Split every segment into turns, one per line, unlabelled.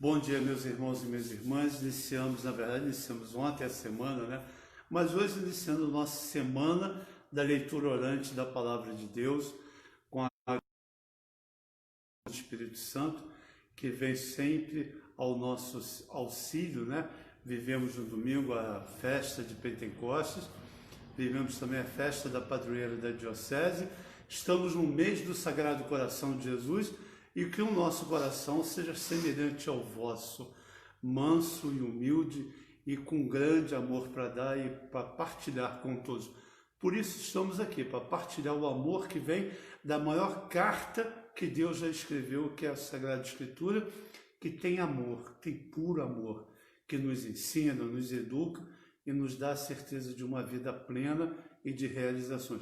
Bom dia, meus irmãos e minhas irmãs. Iniciamos ontem a semana, né? Mas hoje iniciando nossa semana da leitura orante da Palavra de Deus, com a do Espírito Santo, que vem sempre ao nosso auxílio, né? Vivemos no domingo a festa de Pentecostes, vivemos também a festa da padroeira da Diocese, estamos no mês do Sagrado Coração de Jesus, e que o nosso coração seja semelhante ao vosso, manso e humilde e com grande amor para dar e para partilhar com todos. Por isso estamos aqui, para partilhar o amor que vem da maior carta que Deus já escreveu, que é a Sagrada Escritura, que tem amor, tem puro amor, que nos ensina, nos educa e nos dá a certeza de uma vida plena e de realizações.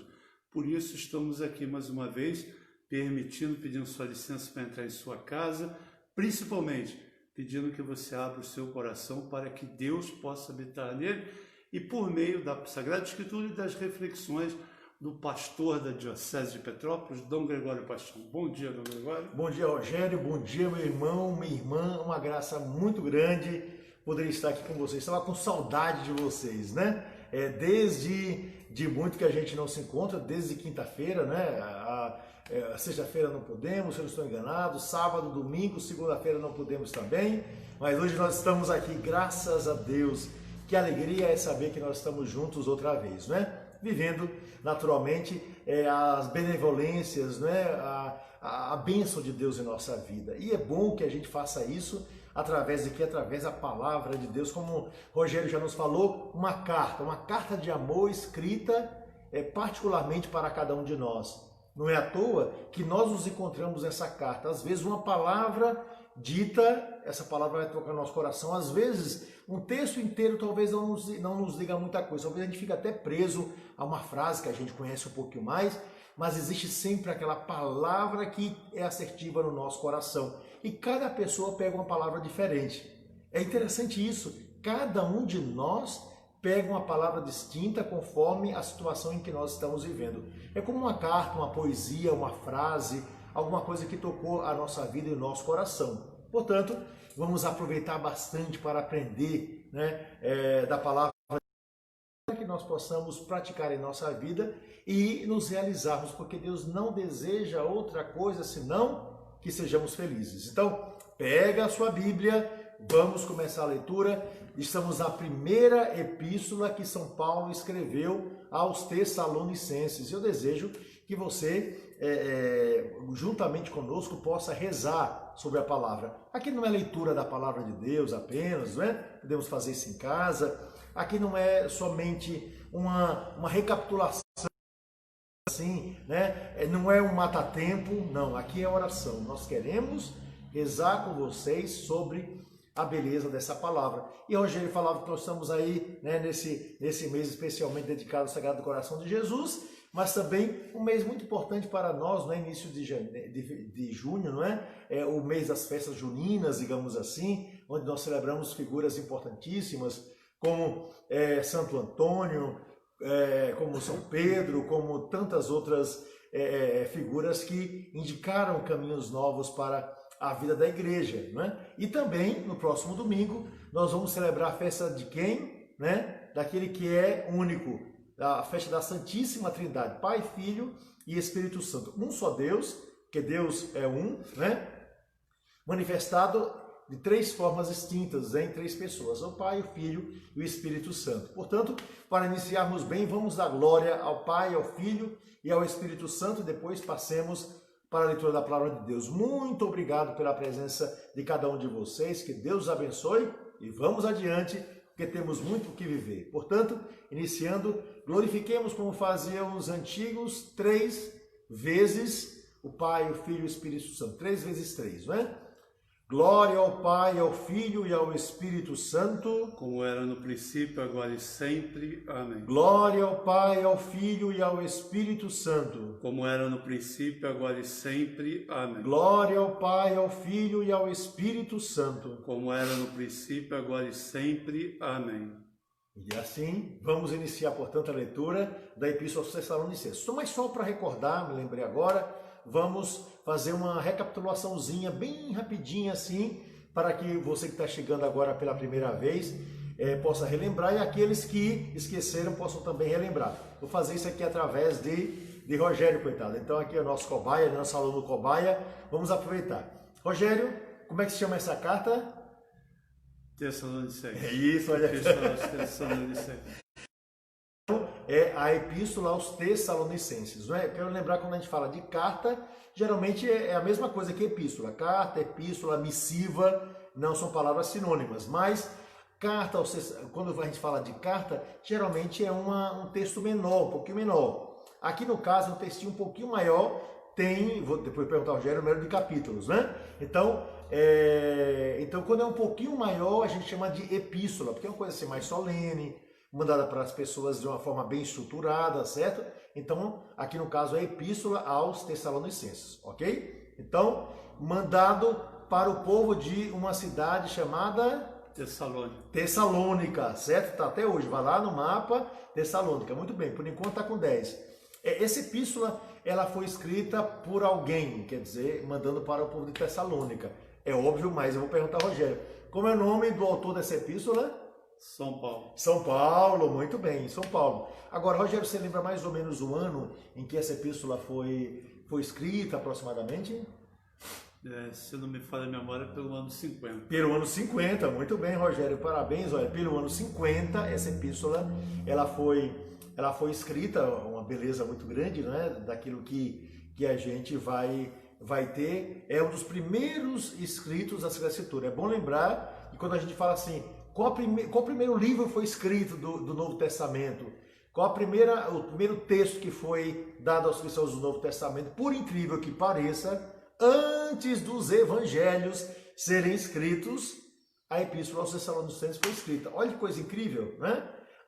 Por isso estamos aqui mais uma vez, pedindo sua licença para entrar em sua casa, principalmente pedindo que você abra o seu coração para que Deus possa habitar nele e por meio da Sagrada Escritura e das reflexões do pastor da Diocese de Petrópolis, Dom Gregório Paixão. Bom dia, Dom Gregório.
Bom dia, Rogério. Bom dia, meu irmão, minha irmã. Uma graça muito grande poder estar aqui com vocês. Estava com saudade de vocês, né? Desde muito que a gente não se encontra, desde quinta-feira, né? Sexta-feira não podemos, se eu não estou enganado, sábado, domingo, segunda-feira não podemos também, mas hoje nós estamos aqui, graças a Deus. Que alegria é saber que nós estamos juntos outra vez, né? Vivendo naturalmente as benevolências, né? A bênção de Deus em nossa vida. E é bom que a gente faça isso através da palavra de Deus, como o Rogério já nos falou, uma carta de amor escrita particularmente para cada um de nós. Não é à toa que nós nos encontramos nessa carta. Às vezes uma palavra dita, essa palavra vai tocar no nosso coração. Às vezes um texto inteiro talvez não nos diga muita coisa. Talvez a gente fique até preso a uma frase que a gente conhece um pouquinho mais, mas existe sempre aquela palavra que é assertiva no nosso coração. E cada pessoa pega uma palavra diferente. É interessante isso. Cada um de nós pega uma palavra distinta conforme a situação em que nós estamos vivendo. É como uma carta, uma poesia, uma frase, alguma coisa que tocou a nossa vida e o nosso coração. Portanto, vamos aproveitar bastante para aprender, né, da palavra para que nós possamos praticar em nossa vida e nos realizarmos, porque Deus não deseja outra coisa senão que sejamos felizes. Então, pega a sua Bíblia, vamos começar a leitura. Estamos na primeira epístola que São Paulo escreveu aos Tessalonicenses. Eu desejo que você, juntamente conosco, possa rezar sobre a palavra. Aqui não é leitura da palavra de Deus apenas, não é? Podemos fazer isso em casa. Aqui não é somente uma recapitulação, assim, né? Não é um mata-tempo, não. Aqui é oração. Nós queremos rezar com vocês sobre a beleza dessa palavra. E hoje ele falava que nós estamos aí, né, nesse mês especialmente dedicado ao Sagrado Coração de Jesus, mas também um mês muito importante para nós, no início de junho, não é? É o mês das festas juninas, digamos assim, onde nós celebramos figuras importantíssimas como Santo Antônio, como São Pedro, como tantas outras figuras que indicaram caminhos novos para a vida da igreja, né? E também, no próximo domingo, nós vamos celebrar a festa de quem? Né? Daquele que é único, a festa da Santíssima Trindade, Pai, Filho e Espírito Santo. Um só Deus, que Deus é um, né? Manifestado de três formas distintas, em três pessoas, o Pai, o Filho e o Espírito Santo. Portanto, para iniciarmos bem, vamos dar glória ao Pai, ao Filho e ao Espírito Santo, e depois passemos para a leitura da palavra de Deus. Muito obrigado pela presença de cada um de vocês, que Deus os abençoe e vamos adiante, porque temos muito o que viver. Portanto, iniciando, glorifiquemos como faziam os antigos 3 vezes o Pai, o Filho e o Espírito Santo. 3 vezes 3, não é? Glória ao Pai, ao Filho e ao Espírito Santo,
como era no princípio, agora e sempre. Amém.
Glória ao Pai, ao Filho e ao Espírito Santo,
como era no princípio, agora e sempre. Amém.
Glória ao Pai, ao Filho e ao Espírito Santo,
como era no princípio, agora e sempre. Amém.
E assim, vamos iniciar, portanto, a leitura da Epístola aos Tessalonicenses. Mas só para recordar, me lembrei agora, vamos fazer uma recapitulaçãozinha bem rapidinha assim para que você que está chegando agora pela primeira vez possa relembrar e aqueles que esqueceram possam também relembrar. Vou fazer isso aqui através de Rogério, coitado. Então aqui é o nosso cobaia, nosso aluno cobaia. Vamos aproveitar. Rogério, como é que se chama essa carta?
Tessalonicenses.
É isso, olha aqui.
Tessalonicenses.
É a Epístola aos Tessalonicenses, não é? Quero lembrar, quando a gente fala de carta, geralmente é a mesma coisa que epístola. Carta, epístola, missiva, não são palavras sinônimas, mas carta, quando a gente fala de carta, geralmente é um texto menor, um pouquinho menor. Aqui no caso, é um textinho um pouquinho maior, vou depois perguntar ao Rogério o número de capítulos, né? Então, quando é um pouquinho maior, a gente chama de epístola, porque é uma coisa assim mais solene, mandada para as pessoas de uma forma bem estruturada, certo? Então, aqui no caso, é a Epístola aos Tessalonicenses, ok? Então, mandado para o povo de uma cidade chamada Tessalônica, certo? Tá até hoje, vai lá no mapa, Tessalônica, muito bem, por enquanto está com 10. Essa epístola, ela foi escrita por alguém, quer dizer, mandando para o povo de Tessalônica. É óbvio, mas eu vou perguntar ao Rogério, como é o nome do autor dessa epístola?
São Paulo.
São Paulo, muito bem, São Paulo. Agora, Rogério, você lembra mais ou menos o ano em que essa epístola foi escrita, aproximadamente?
Se não me falha a memória, pelo ano 50.
Pelo ano 50, muito bem, Rogério, parabéns. Olha, pelo ano 50, essa epístola, ela foi escrita, uma beleza muito grande, né? Daquilo que a gente vai ter. É um dos primeiros escritos da Sagrada Escritura. É bom lembrar que quando a gente fala assim, qual o primeiro livro foi escrito do Novo Testamento? Qual o primeiro texto que foi dado aos cristãos do Novo Testamento? Por incrível que pareça, antes dos evangelhos serem escritos, a Epístola aos Tessalonicenses foi escrita. Olha que coisa incrível, né?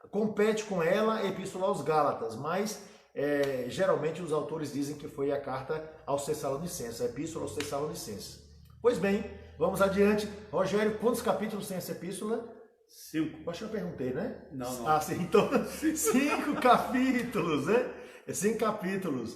Compete com ela a Epístola aos Gálatas, mas geralmente os autores dizem que foi a carta aos Tessalonicenses, a Epístola aos Tessalonicenses. Pois bem, vamos adiante. Rogério, quantos capítulos tem essa epístola?
5.
Acho que eu perguntei, né?
Não.
Ah, sim, então 5 capítulos, né? 5 capítulos.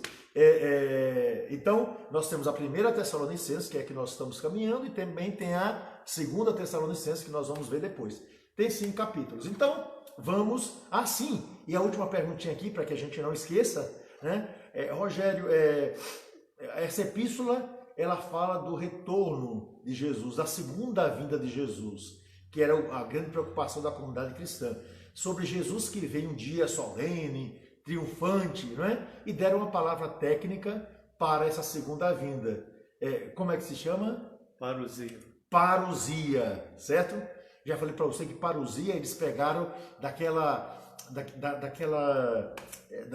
Então, nós temos a primeira Tessalonicenses, que é a que nós estamos caminhando, e também tem a segunda Tessalonicenses, que nós vamos ver depois. Tem 5 capítulos. Então, vamos assim. E a última perguntinha aqui, para que a gente não esqueça, né? Rogério, essa epístola, ela fala do retorno de Jesus, da segunda vinda de Jesus, que era a grande preocupação da comunidade cristã, sobre Jesus que vem um dia solene, triunfante, não é? E deram uma palavra técnica para essa segunda vinda. Como é que se chama?
Parousia.
Parousia, certo? Já falei para você que parousia eles pegaram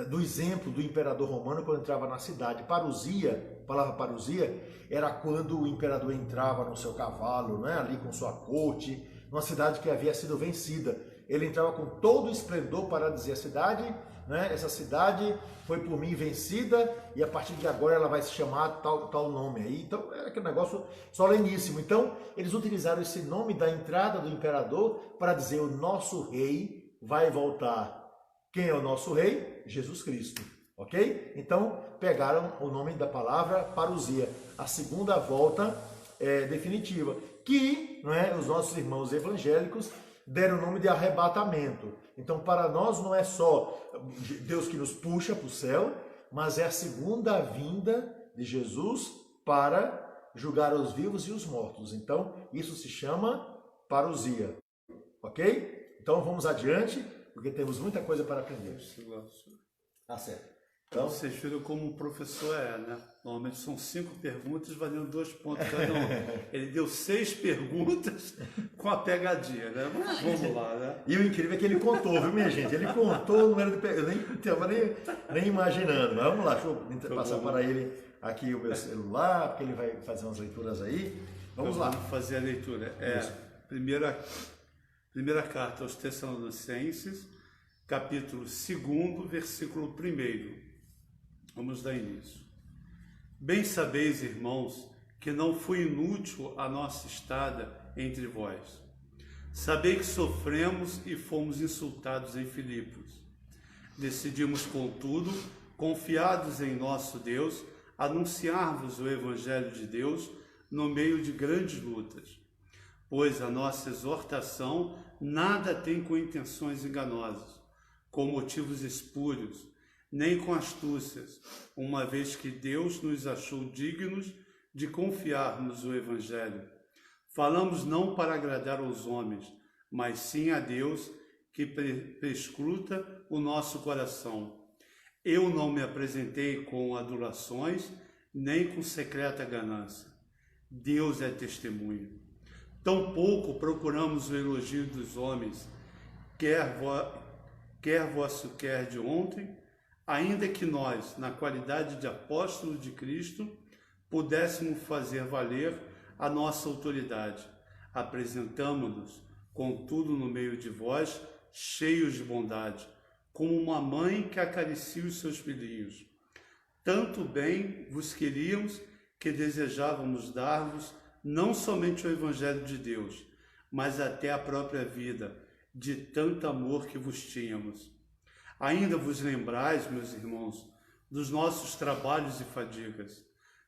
do exemplo do imperador romano quando entrava na cidade. Parousia, a palavra parousia, era quando o imperador entrava no seu cavalo, né, ali com sua corte, numa cidade que havia sido vencida. Ele entrava com todo o esplendor para dizer a cidade, né, essa cidade foi por mim vencida e a partir de agora ela vai se chamar tal nome aí. Então era aquele negócio soleníssimo. Então eles utilizaram esse nome da entrada do imperador para dizer o nosso rei vai voltar. Quem é o nosso rei? Jesus Cristo. Ok? Então pegaram o nome da palavra parousia, a segunda volta definitiva, que, não é, os nossos irmãos evangélicos deram o nome de arrebatamento. Então, para nós não é só Deus que nos puxa para o céu, mas é a segunda vinda de Jesus para julgar os vivos e os mortos. Então, isso se chama parousia. Ok? Então, vamos adiante, porque temos muita coisa para aprender. Tá certo.
Então, vocês viram como o professor né? Normalmente são 5 perguntas valendo 2 pontos cada um. Ele deu 6 perguntas com a pegadinha, né? Mas vamos lá, né?
E o incrível é que ele contou, viu, minha gente? Ele contou o número de perguntas. Eu nem estava nem imaginando. Mas vamos lá, deixa eu passar para ele aqui o meu celular, porque ele vai fazer umas leituras aí. Vamos lá.
Vamos fazer a leitura. Primeira carta aos Tessalonicenses, capítulo 2, versículo 1. Vamos dar início. Bem sabeis, irmãos, que não foi inútil a nossa estada entre vós. Sabei que sofremos e fomos insultados em Filipos. Decidimos, contudo, confiados em nosso Deus, anunciar-vos o Evangelho de Deus no meio de grandes lutas. pois a nossa exortação nada tem com intenções enganosas, com motivos espúrios, nem com astúcias, uma vez que Deus nos achou dignos de confiarmos o Evangelho. Falamos não para agradar aos homens, mas sim a Deus, que perscruta o nosso coração. Eu não me apresentei com adulações, nem com secreta ganância. Deus é testemunha. Tampouco procuramos o elogio dos homens, quer vosso quer de ontem, ainda que nós, na qualidade de apóstolos de Cristo, pudéssemos fazer valer a nossa autoridade. Apresentamo-nos, contudo, no meio de vós, cheios de bondade, como uma mãe que acaricia os seus filhinhos. Tanto bem vos queríamos que desejávamos dar-vos não somente o Evangelho de Deus, mas até a própria vida, de tanto amor que vos tínhamos. Ainda vos lembrais, meus irmãos, dos nossos trabalhos e fadigas.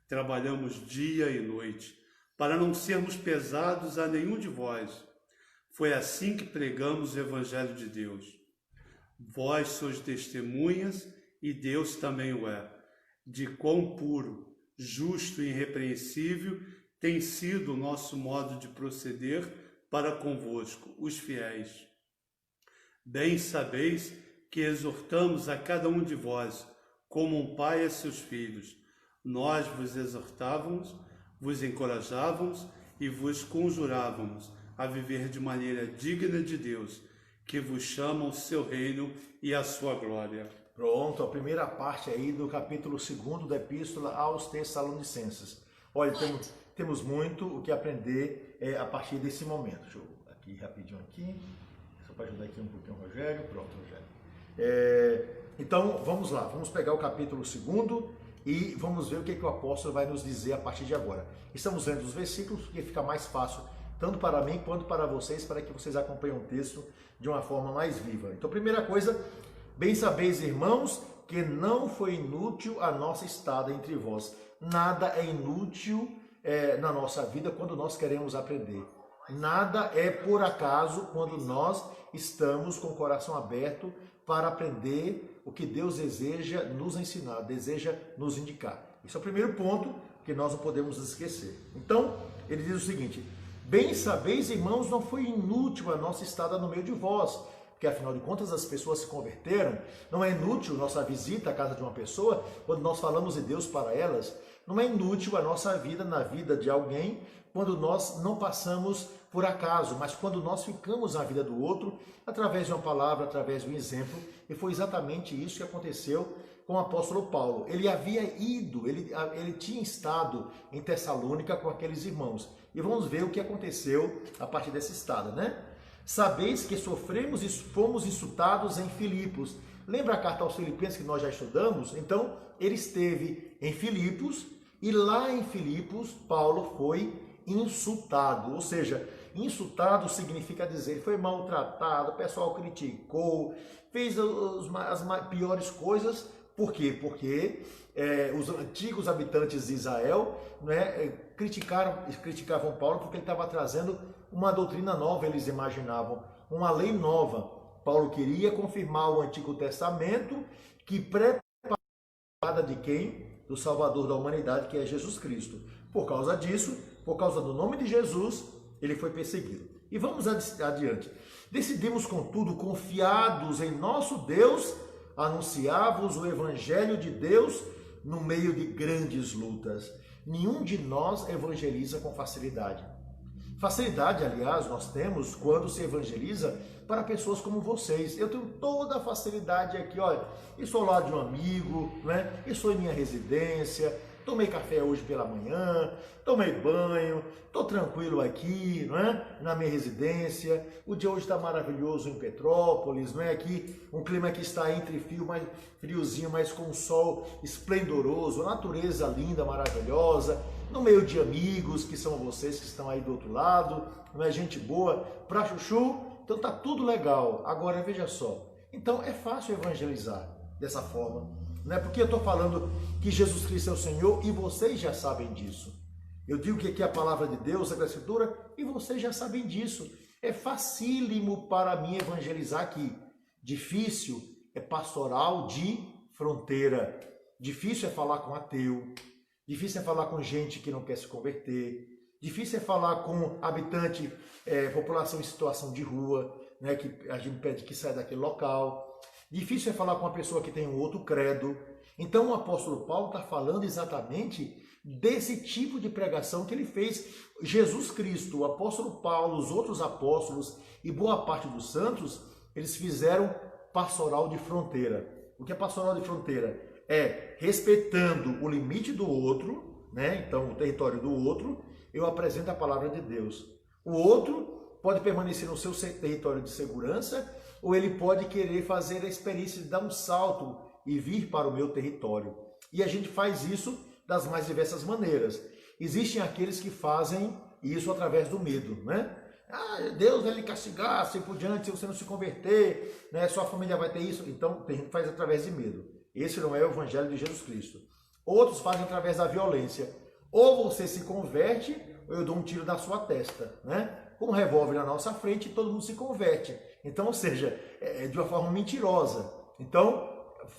Trabalhamos dia e noite, para não sermos pesados a nenhum de vós. Foi assim que pregamos o Evangelho de Deus. Vós sois testemunhas, e Deus também o é, de quão puro, justo e irrepreensível tem sido o nosso modo de proceder para convosco, os fiéis. Bem sabeis que exortamos a cada um de vós, como um pai a seus filhos. Nós vos exortávamos, vos encorajávamos e vos conjurávamos a viver de maneira digna de Deus, que vos chama ao seu reino e à sua glória.
Pronto, a primeira parte aí do capítulo 2 da Epístola aos Tessalonicenses. Olha, temos muito o que aprender a partir desse momento. Deixa eu aqui rapidinho aqui, só para ajudar aqui um pouquinho o Rogério. Pronto, Rogério. Então, vamos lá, vamos pegar o capítulo 2 e vamos ver o que o apóstolo vai nos dizer a partir de agora. Estamos lendo os versículos, porque fica mais fácil, tanto para mim quanto para vocês, para que vocês acompanhem o texto de uma forma mais viva. Então, primeira coisa, bem sabeis, irmãos, que não foi inútil a nossa estada entre vós. Nada é inútil na nossa vida quando nós queremos aprender. Nada é por acaso quando nós estamos com o coração aberto para aprender o que Deus deseja nos ensinar, deseja nos indicar. Esse é o primeiro ponto que nós não podemos esquecer. Então, ele diz o seguinte: bem sabeis, irmãos, não foi inútil a nossa estada no meio de vós, porque afinal de contas as pessoas se converteram. Não é inútil nossa visita à casa de uma pessoa quando nós falamos de Deus para elas. Não é inútil a nossa vida na vida de alguém quando nós não passamos por acaso, mas quando nós ficamos na vida do outro através de uma palavra, através de um exemplo. E foi exatamente isso que aconteceu com o apóstolo Paulo. Ele havia ido, ele tinha estado em Tessalônica com aqueles irmãos. E vamos ver o que aconteceu a partir dessa estada, né? Sabeis que sofremos e fomos insultados em Filipos. Lembra a carta aos Filipenses que nós já estudamos? Então, ele esteve em Filipos e lá em Filipos, Paulo foi insultado. Ou seja, insultado significa dizer, foi maltratado, o pessoal criticou, fez as piores coisas. Por quê? Porque os antigos habitantes de Israel, né, criticavam Paulo porque ele estava trazendo uma doutrina nova, eles imaginavam, uma lei nova. Paulo queria confirmar o Antigo Testamento, que preparada de quem? Do Salvador da humanidade, que é Jesus Cristo. Por causa disso, por causa do nome de Jesus, ele foi perseguido. E vamos adiante. Decidimos, contudo, confiados em nosso Deus, anunciar-vos o Evangelho de Deus no meio de grandes lutas. Nenhum de nós evangeliza com facilidade. Facilidade, aliás, nós temos quando se evangeliza para pessoas como vocês. Eu tenho toda a facilidade aqui, olha, estou ao lado de um amigo, né? Estou em minha residência, tomei café hoje pela manhã, tomei banho, estou tranquilo aqui, não é? Na minha residência. O dia hoje está maravilhoso em Petrópolis, não é? Aqui um clima que está entre friozinho, mas com um sol esplendoroso, a natureza linda, maravilhosa, no meio de amigos que são vocês que estão aí do outro lado, não é? Gente boa pra chuchu, então tá tudo legal. Agora veja só, então é fácil evangelizar dessa forma. Não é porque eu estou falando que Jesus Cristo é o Senhor e vocês já sabem disso. Eu digo que aqui é a palavra de Deus, a Escritura, e vocês já sabem disso. É facílimo para mim evangelizar aqui. Difícil é pastoral de fronteira. Difícil é falar com ateu. Difícil é falar com gente que não quer se converter. Difícil é falar com habitante, população em situação de rua, né, que a gente pede que saia daquele local. Difícil é falar com uma pessoa que tem um outro credo. Então o apóstolo Paulo está falando exatamente desse tipo de pregação que ele fez. Jesus Cristo, o apóstolo Paulo, os outros apóstolos e boa parte dos santos, eles fizeram pastoral de fronteira. O que é pastoral de fronteira? É respeitando o limite do outro, né? Então o território do outro, eu apresento a palavra de Deus. O outro pode permanecer no seu território de segurança, ou ele pode querer fazer a experiência de dar um salto e vir para o meu território. E a gente faz isso das mais diversas maneiras. Existem aqueles que fazem isso através do medo, né? Deus vai lhe castigar, assim por diante, se você não se converter, né? Sua família vai ter isso. Então, tem gente que faz através de medo. Esse não é o evangelho de Jesus Cristo. Outros fazem através da violência. Ou você se converte, ou eu dou um tiro na sua testa, né? Com um revólver na nossa frente, todo mundo se converte. Então, ou seja, é de uma forma mentirosa. Então,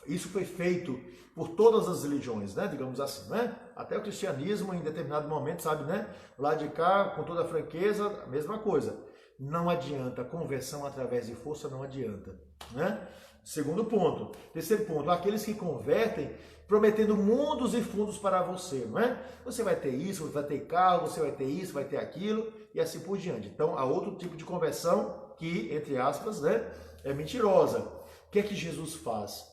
isso foi feito por todas as religiões, né? Digamos assim, né? Até o cristianismo, em determinado momento, sabe, né? Lá de cá, com toda a franqueza, a mesma coisa. Não adianta, conversão através de força não adianta, né? Segundo ponto. Terceiro ponto, aqueles que convertem prometendo mundos e fundos para você, não é? Você vai ter isso, você vai ter carro, você vai ter isso, vai ter aquilo e assim por diante. Então, há outro tipo de conversão que, entre aspas, né, é mentirosa. O que é que Jesus faz?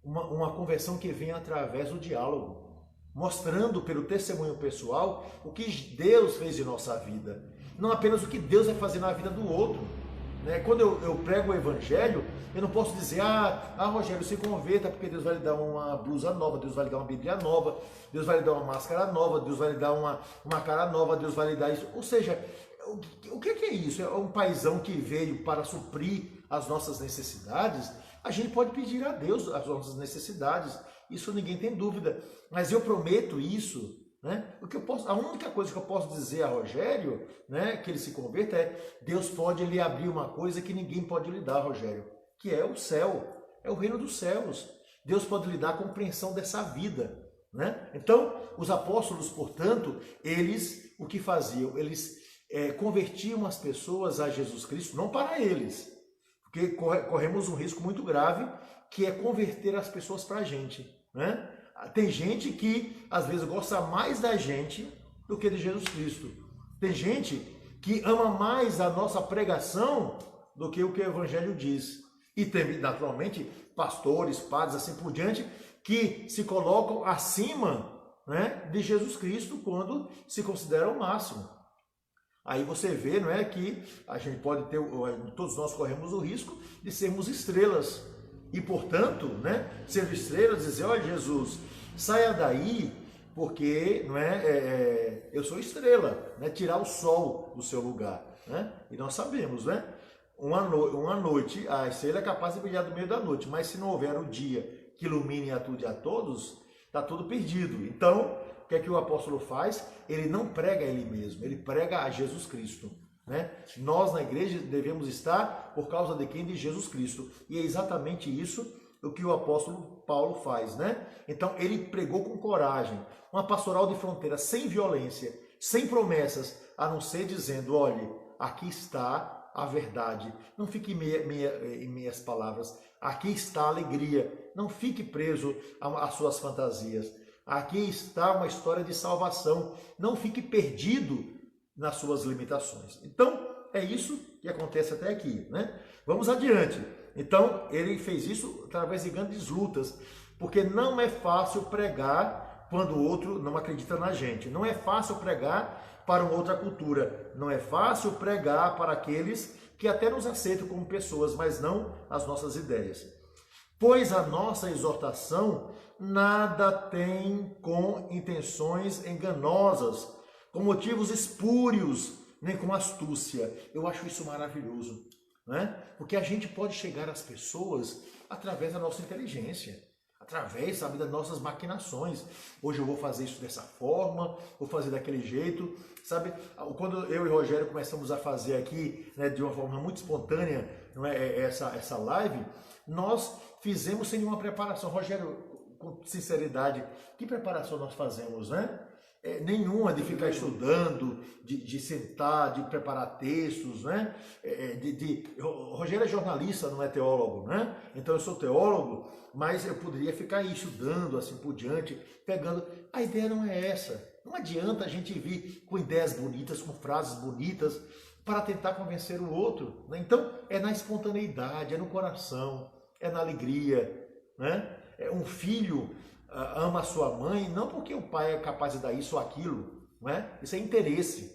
Uma conversão que vem através do diálogo, mostrando pelo testemunho pessoal o que Deus fez em nossa vida, não apenas o que Deus vai fazer na vida do outro. Quando eu prego o evangelho, eu não posso dizer, Rogério, se converta porque Deus vai lhe dar uma blusa nova, Deus vai lhe dar uma Bíblia nova, Deus vai lhe dar uma máscara nova, Deus vai lhe dar uma cara nova, Deus vai lhe dar isso. Ou seja, o que é isso? É um paizão que veio para suprir as nossas necessidades. A gente pode pedir a Deus as nossas necessidades, isso ninguém tem dúvida, mas eu prometo isso, né? A única coisa que eu posso dizer a Rogério, né, que ele se converta é: Deus pode lhe abrir uma coisa que ninguém pode lhe dar, Rogério, que é o céu, é o reino dos céus. Deus pode lhe dar a compreensão dessa vida, né? Então, os apóstolos, portanto, eles o que faziam? Eles convertiam as pessoas a Jesus Cristo, não para eles, porque corremos um risco muito grave, que é converter as pessoas para a gente, né? Tem gente que às vezes gosta mais da gente do que de Jesus Cristo. Tem gente que ama mais a nossa pregação do que o que o Evangelho diz. E tem, naturalmente, pastores, padres, assim por diante, que se colocam acima, né, de Jesus Cristo quando se considera o máximo. Aí você vê, não é, que a gente pode ter, todos nós corremos o risco de sermos estrelas. E, portanto, né, ser estrelas, dizer: olha, Jesus, saia daí, porque não eu sou estrela, né, tirar o sol do seu lugar. Né? E nós sabemos, né, uma noite, a estrela é capaz de brilhar do meio da noite, mas se não houver o dia que ilumine a tudo e a todos, está tudo perdido. Então, o que é que o apóstolo faz? Ele não prega a ele mesmo, ele prega a Jesus Cristo. Né? Nós na igreja devemos estar por causa de quem? De Jesus Cristo. E é exatamente isso o que o apóstolo Paulo faz, né? Então ele pregou com coragem, uma pastoral de fronteira, sem violência, sem promessas, a não ser dizendo: olhe, aqui está a verdade, não fique em meias palavras, aqui está a alegria, não fique preso às suas fantasias, aqui está uma história de salvação, não fique perdido nas suas limitações. Então, é isso que acontece até aqui, né? Vamos adiante. Então, ele fez isso através de grandes lutas, porque não é fácil pregar quando o outro não acredita na gente. Não é fácil pregar para uma outra cultura. Não é fácil pregar para aqueles que até nos aceitam como pessoas, mas não as nossas ideias. Pois a nossa exortação nada tem com intenções enganosas, com motivos espúrios, nem com astúcia. Eu acho isso maravilhoso, né? Porque a gente pode chegar às pessoas através da nossa inteligência, através, sabe, das nossas maquinações. Hoje eu vou fazer isso dessa forma, vou fazer daquele jeito, sabe? Quando eu e o Rogério começamos a fazer aqui, né, de uma forma muito espontânea, não é, essa live, nós fizemos sem nenhuma preparação. Rogério, com sinceridade, que preparação nós fazemos, né? Nenhuma de ficar estudando, de sentar, de preparar textos, né? Rogério é jornalista, não é teólogo, né? Então eu sou teólogo, mas eu poderia ficar aí estudando, assim por diante, pegando. A ideia não é essa. Não adianta a gente vir com ideias bonitas, com frases bonitas, para tentar convencer o outro, né? Então é na espontaneidade, é no coração, é na alegria, né? Um filho ama a sua mãe, não porque o pai é capaz de dar isso ou aquilo, não é? Isso é interesse.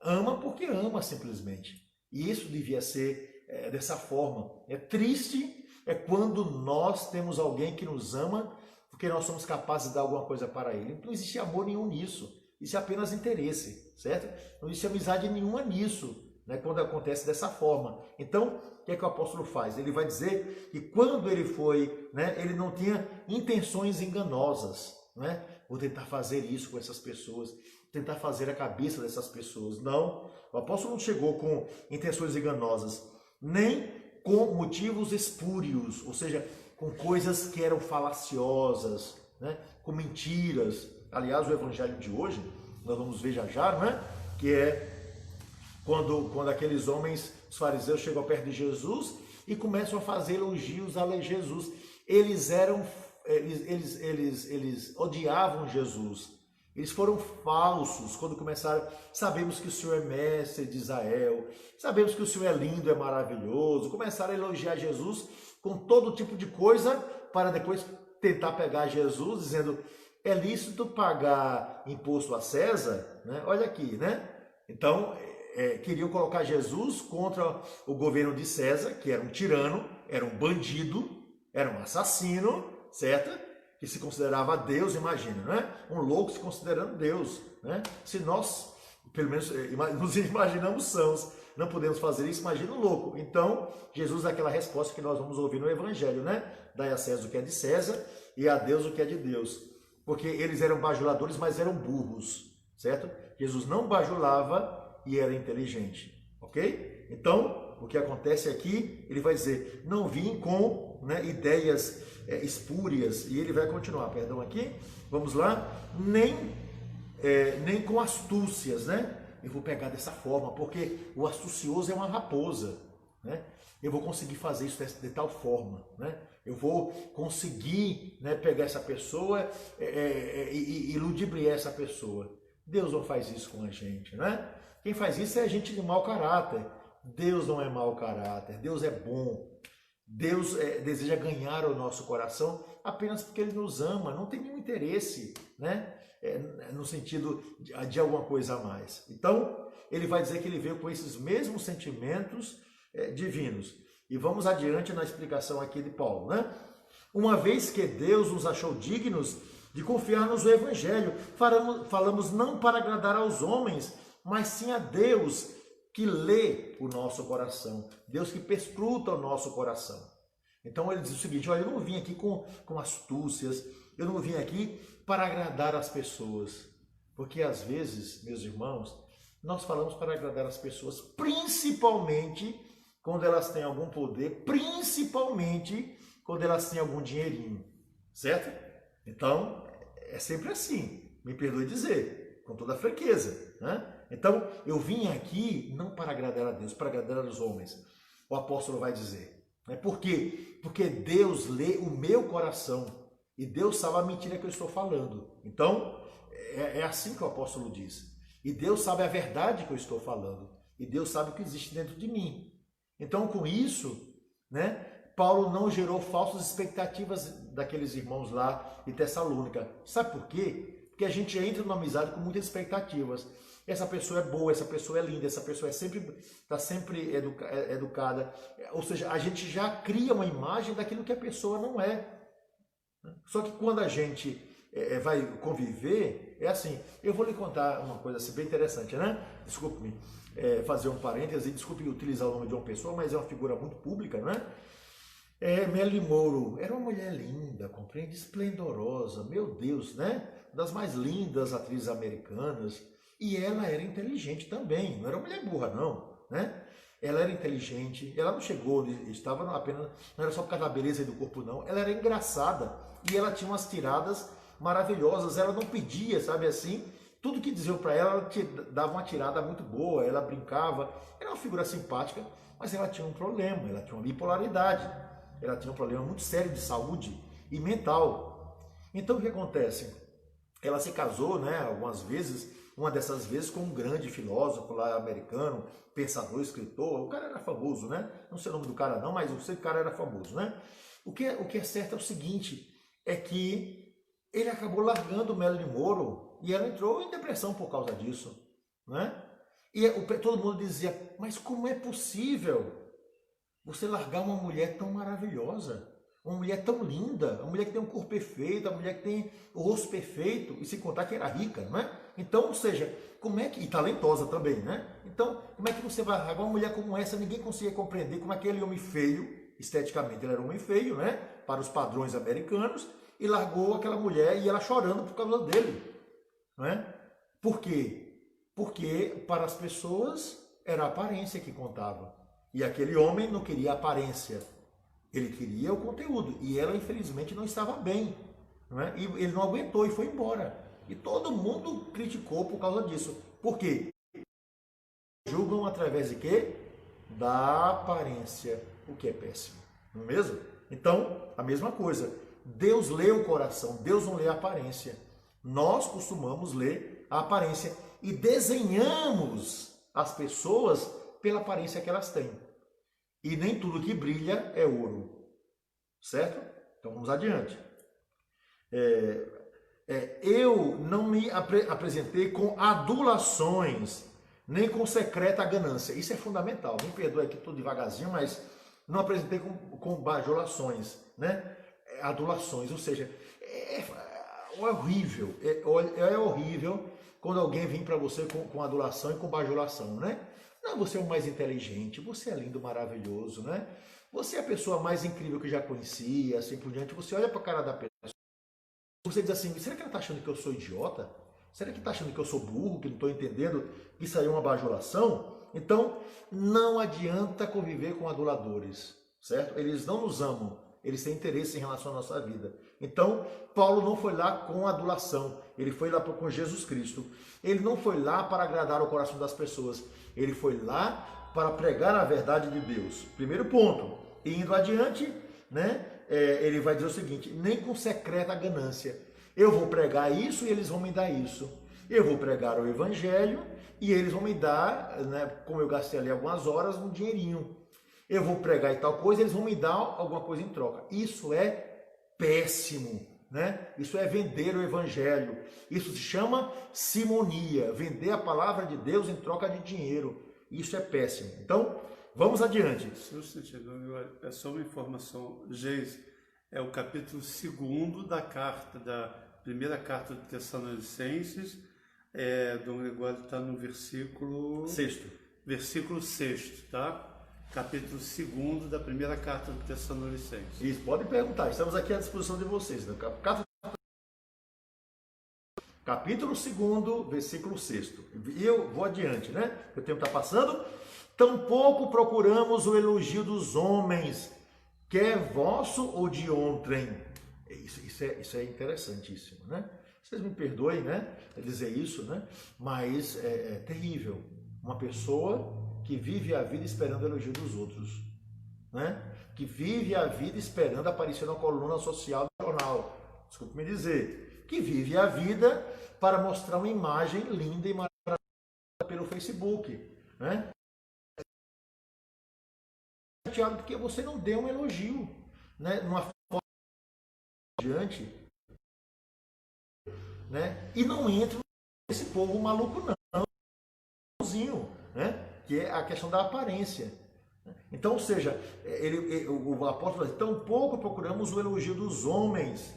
Ama porque ama, simplesmente. E isso devia ser dessa forma. É triste quando nós temos alguém que nos ama porque nós somos capazes de dar alguma coisa para ele. Não existe amor nenhum nisso. Isso é apenas interesse, certo? Não existe amizade nenhuma nisso, né, quando acontece dessa forma. Então, o que é que o apóstolo faz? Ele vai dizer que quando ele foi, né, ele não tinha intenções enganosas, né? Vou tentar fazer isso com essas pessoas, tentar fazer a cabeça dessas pessoas. Não, o apóstolo não chegou com intenções enganosas, nem com motivos espúrios, ou seja, com coisas que eram falaciosas, né, com mentiras. Aliás, o evangelho de hoje, nós vamos ver já, né, que é quando aqueles homens, os fariseus, chegam perto de Jesus e começam a fazer elogios a Jesus. Eles odiavam Jesus. Eles foram falsos quando começaram. Sabemos que o Senhor é mestre de Israel. Sabemos que o Senhor é lindo, é maravilhoso. Começaram a elogiar Jesus com todo tipo de coisa para depois tentar pegar Jesus, dizendo: é lícito pagar imposto a César? Né? Olha aqui, né? Então, queriam colocar Jesus contra o governo de César, que era um tirano, era um bandido, era um assassino, certo? Que se considerava Deus, imagina, né? Um louco se considerando Deus, né? Se nós, pelo menos, nos imaginamos sãos, não podemos fazer isso, imagina um louco. Então, Jesus dá aquela resposta que nós vamos ouvir no Evangelho, né? Dai a César o que é de César e a Deus o que é de Deus. Porque eles eram bajuladores, mas eram burros, certo? Jesus não bajulava e era inteligente, ok? Então, o que acontece aqui, ele vai dizer, não vim com, né, ideias espúrias, e ele vai continuar, perdão aqui, vamos lá, nem com astúcias, né? Eu vou pegar dessa forma, porque o astucioso é uma raposa, né? Eu vou conseguir fazer isso de tal forma, né? Eu vou conseguir, né, pegar essa pessoa e ludibriar essa pessoa. Deus não faz isso com a gente, né? Quem faz isso é a gente de mau caráter. Deus não é mau caráter, Deus é bom. Deus deseja ganhar o nosso coração apenas porque Ele nos ama, não tem nenhum interesse, né? No sentido de alguma coisa a mais. Então, ele vai dizer que ele veio com esses mesmos sentimentos divinos. E vamos adiante na explicação aqui de Paulo, né? Uma vez que Deus nos achou dignos de confiar-nos o Evangelho, falamos não para agradar aos homens, mas sim a Deus que lê o nosso coração, Deus que perscruta o nosso coração. Então ele diz o seguinte: olha, eu não vim aqui com astúcias, eu não vim aqui para agradar as pessoas, porque às vezes, meus irmãos, nós falamos para agradar as pessoas, principalmente quando elas têm algum poder, principalmente quando elas têm algum dinheirinho, certo? Então, é sempre assim, me perdoe dizer, com toda a franqueza, né? Então, eu vim aqui não para agradar a Deus, para agradar aos homens. O apóstolo vai dizer. Por quê? Porque Deus lê o meu coração e Deus sabe a mentira que eu estou falando. Então, é assim que o apóstolo diz. E Deus sabe a verdade que eu estou falando. E Deus sabe o que existe dentro de mim. Então, com isso, né, Paulo não gerou falsas expectativas daqueles irmãos lá de Tessalônica. Sabe por quê? Porque a gente entra numa amizade com muitas expectativas. Essa pessoa é boa, essa pessoa é linda, essa pessoa está sempre educada. Ou seja, a gente já cria uma imagem daquilo que a pessoa não é. Só que quando a gente vai conviver, é assim. Eu vou lhe contar uma coisa assim, bem interessante, né? Desculpe-me fazer um parêntese, desculpe utilizar o nome de uma pessoa, mas é uma figura muito pública, né? Marilyn Monroe era uma mulher linda, compreende? Esplendorosa, meu Deus, né? Das mais lindas atrizes americanas. E ela era inteligente também, não era uma mulher burra, não, né? Ela era inteligente, ela não chegou, estava apenas, não era só por causa da beleza e do corpo, não. Ela era engraçada e ela tinha umas tiradas maravilhosas. Ela não pedia, sabe assim? Tudo que diziam para ela, ela dava uma tirada muito boa, ela brincava. Era uma figura simpática, mas ela tinha um problema, ela tinha uma bipolaridade. Ela tinha um problema muito sério de saúde e mental. Então o que acontece? Ela se casou, né, algumas vezes, uma dessas vezes com um grande filósofo lá americano, pensador, escritor. O cara era famoso, né? Não sei o nome do cara não, mas eu sei que o cara era famoso, né? O que é certo é o seguinte, é que ele acabou largando Marilyn Monroe e ela entrou em depressão por causa disso, né? E todo mundo dizia, mas como é possível você largar uma mulher tão maravilhosa, uma mulher tão linda, uma mulher que tem um corpo perfeito, uma mulher que tem o rosto perfeito, e se contar que era rica, não é? Então, ou seja, como é que, e talentosa também, né? Então, como é que você vai largar uma mulher como essa? Ninguém conseguia compreender como aquele homem feio, esteticamente ele era um homem feio, né? Para os padrões americanos, e largou aquela mulher e ela chorando por causa dele, não é? Por quê? Porque para as pessoas era a aparência que contava. E aquele homem não queria aparência, ele queria o conteúdo. E ela, infelizmente, não estava bem. Não é? E ele não aguentou e foi embora. E todo mundo criticou por causa disso. Por quê? Julgam através de quê? Da aparência, o que é péssimo. Não é mesmo? Então, a mesma coisa. Deus lê o coração, Deus não lê a aparência. Nós costumamos ler a aparência e desenhamos as pessoas pela aparência que elas têm. E nem tudo que brilha é ouro. Certo? Então vamos adiante. Eu não me apresentei com adulações, nem com secreta ganância. Isso é fundamental. Me perdoe aqui, estou devagarzinho, mas não apresentei com bajulações, né? Adulações, ou seja, é horrível. É horrível quando alguém vem para você com adulação e com bajulação, né? Não, você é o mais inteligente, você é lindo, maravilhoso, né? Você é a pessoa mais incrível que eu já conhecia, assim por diante. Você olha para a cara da pessoa, você diz assim, será que ela está achando que eu sou idiota? Será que está achando que eu sou burro, que não estou entendendo que isso aí é uma bajulação? Então, não adianta conviver com aduladores, certo? Eles não nos amam, eles têm interesse em relação à nossa vida. Então, Paulo não foi lá com adulação, ele foi lá com Jesus Cristo. Ele não foi lá para agradar o coração das pessoas, ele foi lá para pregar a verdade de Deus. Primeiro ponto. E indo adiante, né, ele vai dizer o seguinte, nem com secreta ganância. Eu vou pregar isso e eles vão me dar isso. Eu vou pregar o evangelho e eles vão me dar, né, como eu gastei ali algumas horas, um dinheirinho. Eu vou pregar e tal coisa, eles vão me dar alguma coisa em troca. Isso é péssimo, né? Isso é vender o evangelho. Isso se chama simonia, vender a palavra de Deus em troca de dinheiro. Isso é péssimo. Então, vamos adiante.
Seu sentido, é só uma informação. Geis, é o capítulo 2 da carta, da primeira carta de Tessalonicenses. Dom Gregório está no versículo... Versículo 6, tá? Capítulo 2 da primeira carta de Tessalonicenses.
Isso, pode perguntar. Estamos aqui à disposição de vocês. Né? Capítulo 2, versículo 6. E eu vou adiante, né? O tempo está passando. Tampouco procuramos o elogio dos homens, quer vosso ou de outrem. Isso é interessantíssimo, né? Vocês me perdoem, né? Dizer isso, né? Mas é terrível. Uma pessoa que vive a vida esperando o elogio dos outros, né? Que vive a vida esperando aparecer na coluna social do jornal. Desculpe me dizer. Que vive a vida para mostrar uma imagem linda e maravilhosa pelo Facebook, né? Porque você não deu um elogio, né? Numa foto adiante, né? E não entra nesse povo maluco não, né? Que é a questão da aparência. Então, ou seja, o apóstolo diz, tão pouco procuramos o elogio dos homens,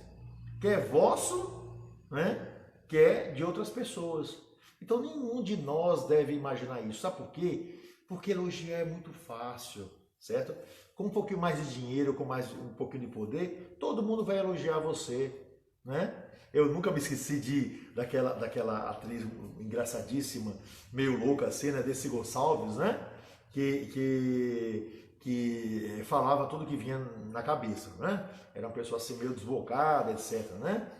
que é vosso, né? Que é de outras pessoas. Então, nenhum de nós deve imaginar isso. Sabe por quê? Porque elogiar é muito fácil. certo? Com um pouquinho mais de dinheiro, com mais um pouquinho de poder, todo mundo vai elogiar você, né? Eu nunca me esqueci daquela atriz engraçadíssima, meio louca assim, né? Desi Gonçalves, né? Que falava tudo que vinha na cabeça, né? Era uma pessoa assim meio desbocada, etc, né?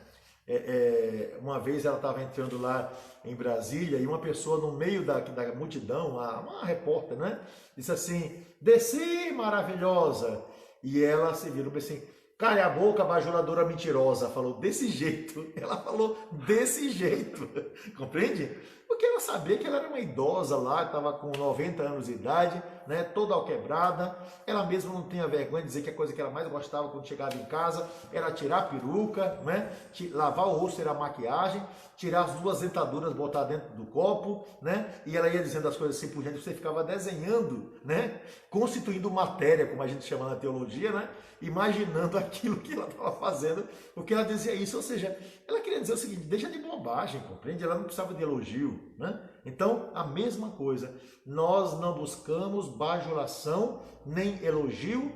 Uma vez ela estava entrando lá em Brasília e uma pessoa no meio da multidão, uma repórter, né? Disse assim, Desci, maravilhosa! E ela se virou assim, cale a boca, bajuladora mentirosa. Falou desse jeito. Ela falou desse jeito. Compreende? Porque ela sabia que ela era uma idosa lá, estava com 90 anos de idade, né, toda alquebrada. Ela mesma não tinha vergonha de dizer que a coisa que ela mais gostava quando chegava em casa era tirar a peruca, né, lavar o rosto, tirar a maquiagem, tirar as duas dentaduras, botar dentro do copo, né, e ela ia dizendo as coisas assim por diante, você ficava desenhando, né, constituindo matéria, como a gente chama na teologia, né, imaginando aquilo que ela estava fazendo, porque ela dizia isso, ou seja, ela queria dizer o seguinte, deixa de bobagem, compreende? Ela não precisava de elogio, né? Então, a mesma coisa, nós não buscamos bajulação, nem elogio,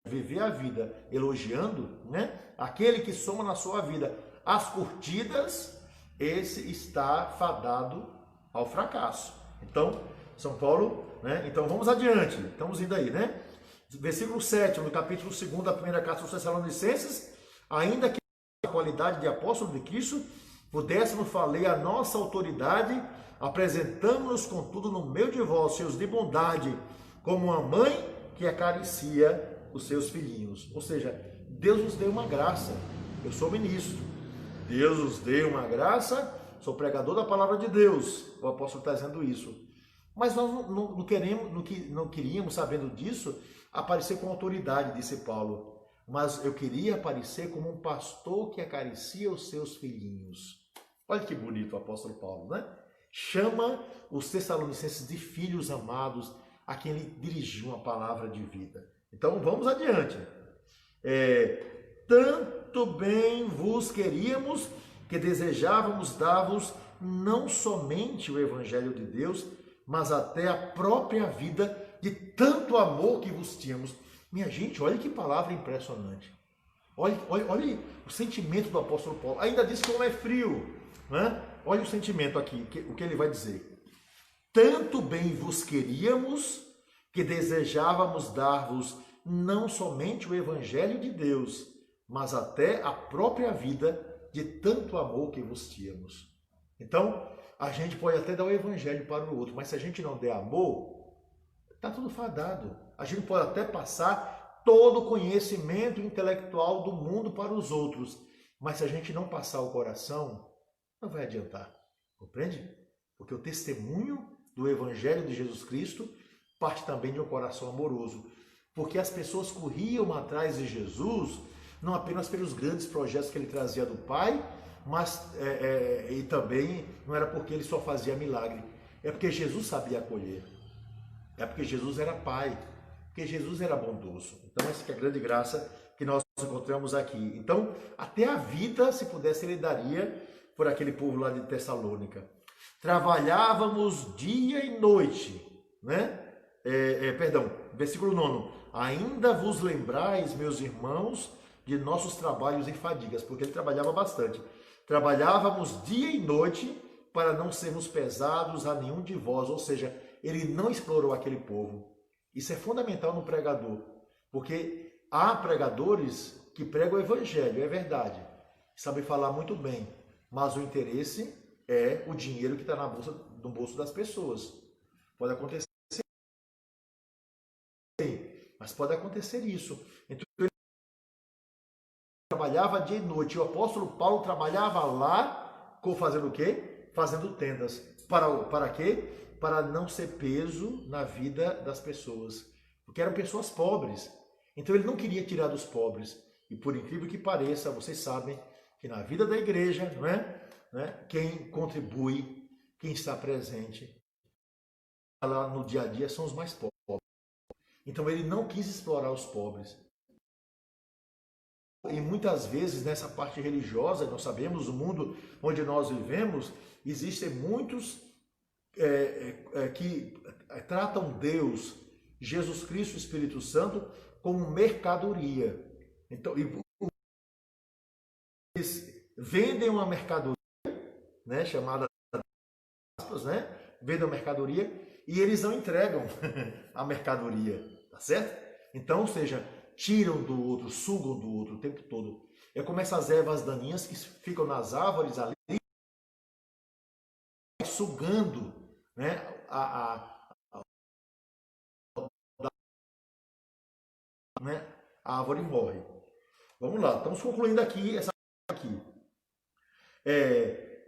viver a vida elogiando, né? Aquele que soma na sua vida as curtidas, esse está fadado ao fracasso. Então, São Paulo, né? Então vamos adiante, estamos indo aí, né? Versículo 7 do capítulo 2 da primeira carta aos Tessalonicenses, ainda que a qualidade de apóstolo de Cristo, pudéssemos falar a nossa autoridade, apresentamos-nos contudo no meio de vós, cheios de bondade, como uma mãe que acaricia os seus filhinhos. Ou seja, Deus nos deu uma graça. Eu sou ministro. Deus nos deu uma graça, sou pregador da palavra de Deus. O apóstolo está dizendo isso. Mas nós não queríamos, sabendo disso, aparecer com autoridade, disse Paulo. Mas eu queria aparecer como um pastor que acaricia os seus filhinhos. Olha que bonito o apóstolo Paulo, né? Chama os Tessalonicenses de filhos amados, a quem ele dirigiu uma palavra de vida. Então vamos adiante. Tanto bem vos queríamos que desejávamos dar-vos não somente o Evangelho de Deus, mas até a própria vida de tanto amor que vos tínhamos. Minha gente, olha que palavra impressionante. Olha o sentimento do apóstolo Paulo. Ainda diz que o homem é frio, né? Olha o sentimento aqui, o que ele vai dizer. Tanto bem vos queríamos que desejávamos dar-vos não somente o Evangelho de Deus, mas até a própria vida de tanto amor que vos tínhamos. Então, a gente pode até dar o Evangelho para o outro, mas se a gente não der amor, está tudo fadado. A gente pode até passar todo o conhecimento intelectual do mundo para os outros, mas se a gente não passar o coração, não vai adiantar. Compreende? Porque o testemunho do Evangelho de Jesus Cristo parte também de um coração amoroso. Porque as pessoas corriam atrás de Jesus, não apenas pelos grandes projetos que ele trazia do Pai, mas e também não era porque ele só fazia milagre. É porque Jesus sabia acolher. É porque Jesus era Pai. Porque Jesus era bondoso. Então essa é a grande graça que nós encontramos aqui. Então, até a vida, se pudesse, ele daria por aquele povo lá de Tessalônica. Trabalhávamos dia e noite, né? Versículo 9. Ainda vos lembrais, meus irmãos, de nossos trabalhos e fadigas, porque ele trabalhava bastante. Trabalhávamos dia e noite para não sermos pesados a nenhum de vós, ou seja, ele não explorou aquele povo. Isso é fundamental no pregador, porque há pregadores que pregam o evangelho, é verdade, sabem falar muito bem, mas o interesse é o dinheiro que está no bolso das pessoas. Pode acontecer, mas pode acontecer isso. Então, ele trabalhava dia e noite. O apóstolo Paulo trabalhava lá, fazendo o quê? Fazendo tendas. Para quê? Para não ser peso na vida das pessoas. Porque eram pessoas pobres. Então ele não queria tirar dos pobres. E por incrível que pareça, vocês sabem que na vida da igreja, não é? Quem contribui, quem está presente lá no dia a dia são os mais pobres. Então ele não quis explorar os pobres. E muitas vezes nessa parte religiosa, nós sabemos, o mundo onde nós vivemos, existem muitos que tratam Deus, Jesus Cristo e Espírito Santo como mercadoria. Então, eles vendem uma mercadoria, né, chamada aspas, né? Vendem uma mercadoria e eles não entregam a mercadoria, tá certo? Então, ou seja, tiram do outro, sugam do outro o tempo todo. É como essas ervas daninhas que ficam nas árvores ali, sugando, né, né, a árvore morre. Vamos lá, estamos concluindo aqui essa aqui.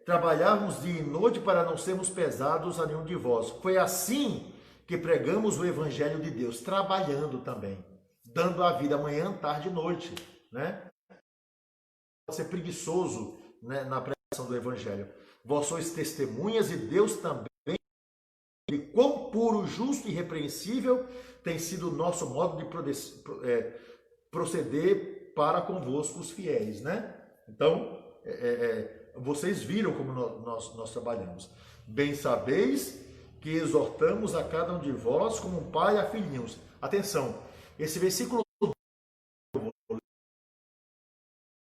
Trabalhávamos dia e noite para não sermos pesados a nenhum de vós. Foi assim que pregamos o Evangelho de Deus, trabalhando também, dando a vida manhã, tarde e noite, né? Pode ser preguiçoso, né, na pregação do Evangelho. Vós sois testemunhas e Deus também de quão puro, justo e irrepreensível tem sido o nosso modo de proceder para convosco os fiéis, né? Então, vocês viram como nós trabalhamos. Bem sabeis que exortamos a cada um de vós como um pai a filhinhos. Atenção, esse versículo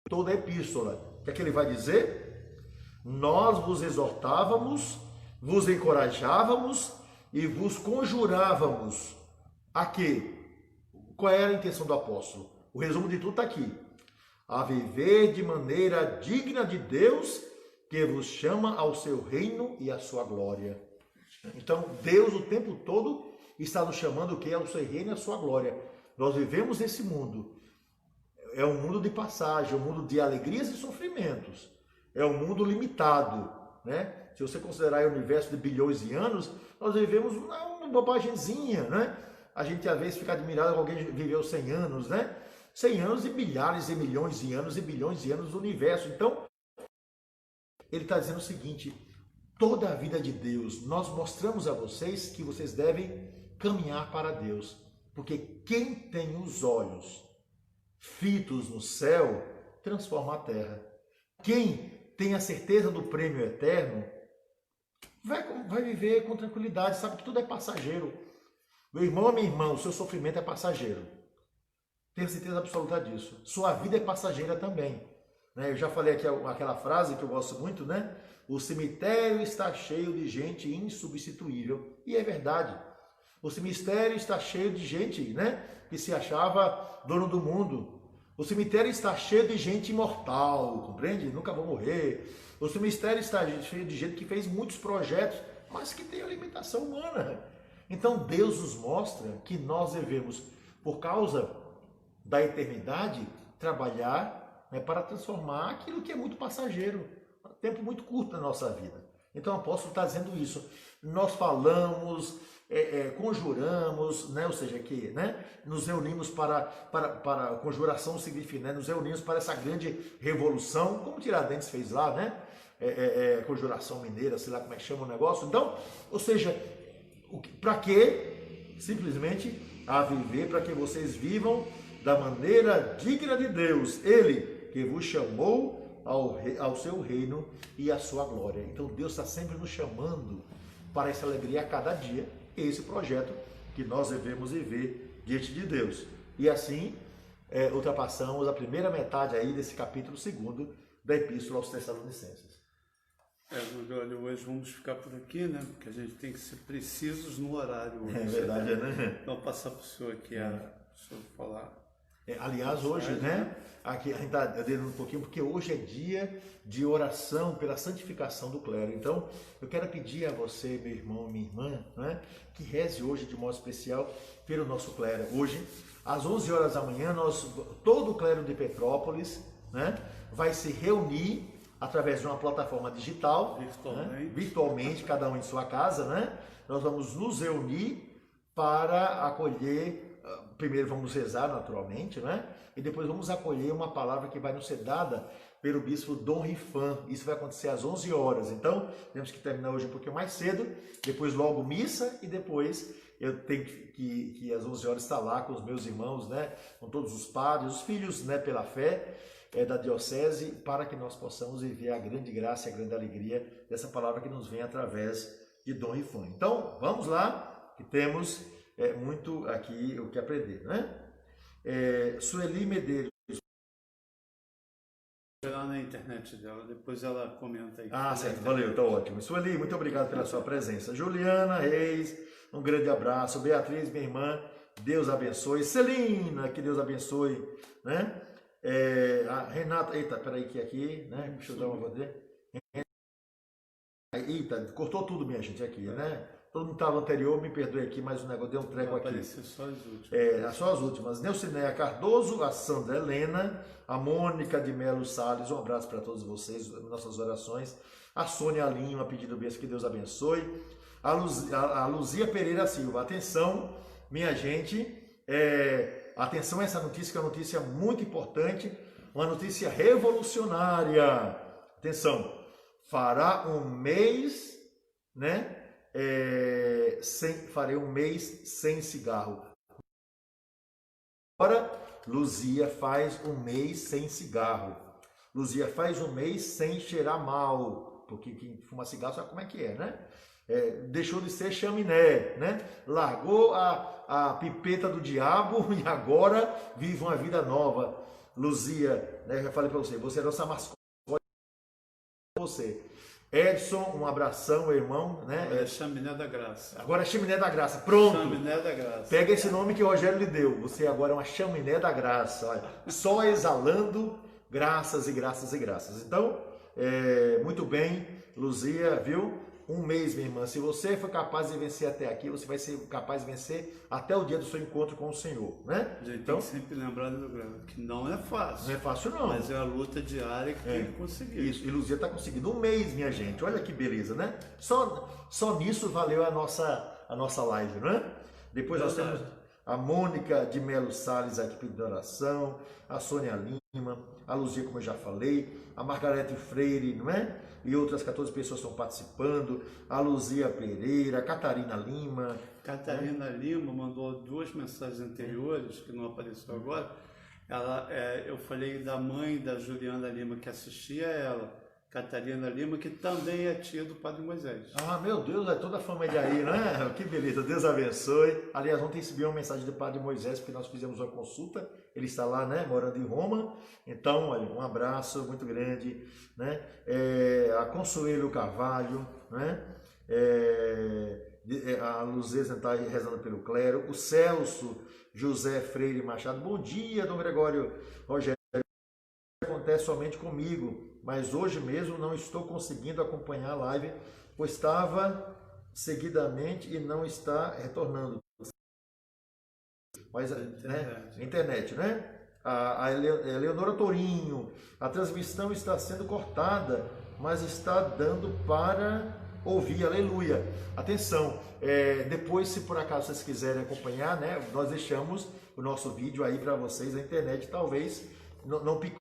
toda a epístola, o que é que ele vai dizer? Nós vos exortávamos, vos encorajávamos e vos conjurávamos a quê? Qual era a intenção do apóstolo? O resumo de tudo está aqui. A viver de maneira digna de Deus, que vos chama ao seu reino e à sua glória. Então, Deus o tempo todo está nos chamando o que? Ao seu reino e à sua glória. Nós vivemos nesse mundo. É um mundo de passagem, é um mundo de alegrias e sofrimentos. É um mundo limitado, né? Se você considerar o universo de bilhões de anos, nós vivemos uma bobagemzinha, né? A gente às vezes fica admirado que alguém viveu 100 anos, né? 100 anos e milhares e milhões de anos e bilhões de anos do universo. Então, ele está dizendo o seguinte: toda a vida de Deus, nós mostramos a vocês que vocês devem caminhar para Deus. Porque quem tem os olhos fitos no céu, transforma a terra. Quem tem a certeza do prêmio eterno, vai viver com tranquilidade, sabe que tudo é passageiro. Meu irmão, minha irmã, o seu sofrimento é passageiro. Tenha certeza absoluta disso. Sua vida é passageira também. Eu já falei aqui aquela frase que eu gosto muito, né? O cemitério está cheio de gente insubstituível. E é verdade. O cemitério está cheio de gente, né, que se achava dono do mundo. O cemitério está cheio de gente imortal, compreende? Nunca vou morrer. O cemitério está cheio de gente que fez muitos projetos, mas que tem a limitação humana. Então Deus nos mostra que nós devemos, por causa da eternidade, trabalhar, né, para transformar aquilo que é muito passageiro, um tempo muito curto na nossa vida. Então o apóstolo está dizendo isso. Nós falamos, conjuramos, né, ou seja, que, né, nos reunimos para conjuração significa, né, nos reunimos para essa grande revolução, como Tiradentes fez lá, né, conjuração mineira, sei lá como é que chama o negócio. Então, ou seja, para quê? Simplesmente a viver, para que vocês vivam da maneira digna de Deus, Ele que vos chamou ao seu reino e à sua glória. Então Deus está sempre nos chamando para essa alegria a cada dia, esse projeto que nós devemos viver diante de Deus. E assim ultrapassamos a primeira metade aí desse capítulo 2 da Epístola aos Tessalonicenses.
Olha, hoje vamos ficar por aqui, né? Porque a gente tem que ser precisos no horário hoje.
É verdade, né?
Então, passar para o senhor aqui o senhor falar.
Aliás, hoje, né? Aqui a gente está adendo um pouquinho, porque hoje é dia de oração pela santificação do clero. Então, eu quero pedir a você, meu irmão, minha irmã, né, que reze hoje de modo especial pelo nosso clero. Hoje, às 11 horas da manhã, todo o clero de Petrópolis, né, vai se reunir através de uma plataforma digital, virtualmente, cada um em sua casa, né? Nós vamos nos reunir para acolher. Primeiro vamos rezar naturalmente, né? E depois vamos acolher uma palavra que vai nos ser dada pelo bispo Dom Rifan. Isso vai acontecer às 11 horas. Então, temos que terminar hoje um pouquinho mais cedo, depois logo missa e depois eu tenho que às 11 horas estar lá com os meus irmãos, né? Com todos os padres, os filhos, né, pela fé da diocese, para que nós possamos viver a grande graça e a grande alegria dessa palavra que nos vem através de Dom Rifan. Então, vamos lá, que temos muito aqui o que aprender, né? Sueli Medeiros.
Lá na internet dela, depois ela comenta aí.
Ah, certo, valeu, tá ótimo. Sueli, muito obrigado pela sua presença. Juliana Reis, um grande abraço. Beatriz, minha irmã, Deus abençoe. Celina, que Deus abençoe, né? A Renata, eita, peraí que aqui, né? Deixa eu dar uma coisa. Eita, cortou tudo, minha gente, aqui, né? Todo mundo estava anterior, me perdoe aqui, mas o negócio deu um treco aqui.
Só as últimas.
Só as últimas. Neucinéia Cardoso, a Sandra Helena, a Mônica de Melo Salles, um abraço para todos vocês, nossas orações. A Sônia Lima, pedindo bênção, que Deus abençoe. A Luzia Pereira Silva, atenção, minha gente, atenção a essa notícia, que é uma notícia muito importante, uma notícia revolucionária. Atenção, fará um mês, né? Farei um mês sem cigarro. Agora, Luzia faz um mês sem cigarro. Luzia faz um mês sem cheirar mal, porque quem fuma cigarro sabe como é que é, né? Deixou de ser chaminé, né? Largou a pipeta do diabo e agora vive uma vida nova. Luzia, né? Já falei para você, você é nossa mascote. Você. Edson, um abração, irmão, né?
Agora é Chaminé da Graça.
Agora é Chaminé da Graça, pronto.
Chaminé da Graça.
Pega esse nome que o Rogério lhe deu. Você agora é uma Chaminé da Graça. Olha, só exalando graças e graças e graças. Então, muito bem, Luzia, viu? Um mês, minha irmã. Se você for capaz de vencer até aqui, você vai ser capaz de vencer até o dia do seu encontro com o Senhor, né?
A gente tem que sempre lembrar que não é fácil.
Não é fácil, não.
Mas é a luta diária que tem que conseguir.
Isso, e Luzia está conseguindo um mês, minha gente. Olha que beleza, né? Só nisso valeu a nossa live, não é? Depois nós temos a Mônica de Melo Salles aqui pedindo oração, a Sônia Lima, a Luzia, como eu já falei, a Margarete Freire, não é? E outras 14 pessoas estão participando, a Luzia Pereira, a Catarina Lima.
Catarina Lima mandou 2 mensagens anteriores, que não apareceu agora. Eu falei da mãe da Juliana Lima, que assistia a ela, Catarina Lima, que também é tia do Padre Moisés.
Ah, meu Deus, é toda a família aí, né? Que beleza, Deus abençoe. Aliás, ontem recebi uma mensagem do Padre Moisés, porque nós fizemos uma consulta, ele está lá, né, morando em Roma. Então, olha, um abraço muito grande, né? A Consuelo Carvalho, né? A Luzeza está rezando pelo clero. O Celso José Freire Machado, bom dia, Dom Gregório Rogério. Acontece somente comigo, mas hoje mesmo não estou conseguindo acompanhar a live, pois estava seguidamente e não está retornando. Mas, internet, né? A Eleonora Tourinho, a transmissão está sendo cortada, mas está dando para ouvir, aleluia. Atenção, depois, se por acaso vocês quiserem acompanhar, né, nós deixamos o nosso vídeo aí para vocês, a internet talvez não pique.